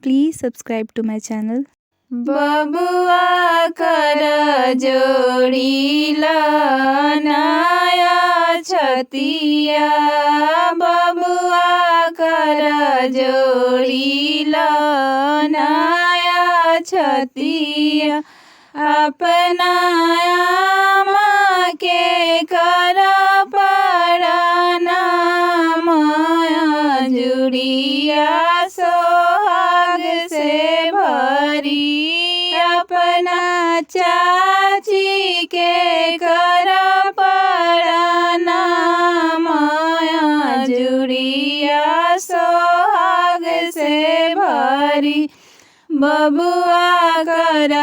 Please subscribe to my channel. बबुआ कर जोड़ी लानाया छतिया, बबुआ कर जोड़ी लानाया छतिया, अपना माँ के कर पड़ना माया जुड़िया सोहाग से भरी, अपना चाची के कर पड़ना माया जुड़िया सोहाग से भरी, बबुआ कर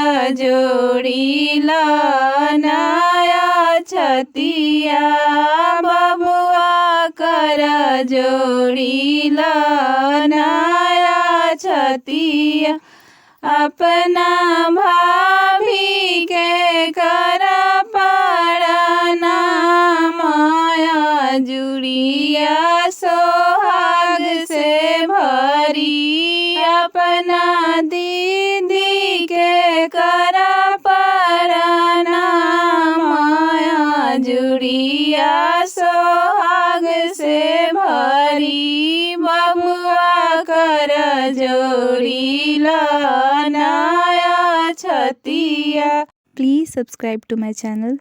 जोड़ी लानाया छतिया, बबुआ कर जोड़ी लानाया छतिया, अपना भाभी के कर पड़ना माया जुड़िया सोहाग से भरी, अपना दीदी के कर पड़ना माया जुड़िया सोहाग से भरी, बबुआ कर जोड़ी लानाया छतिया। Please subscribe to my channel.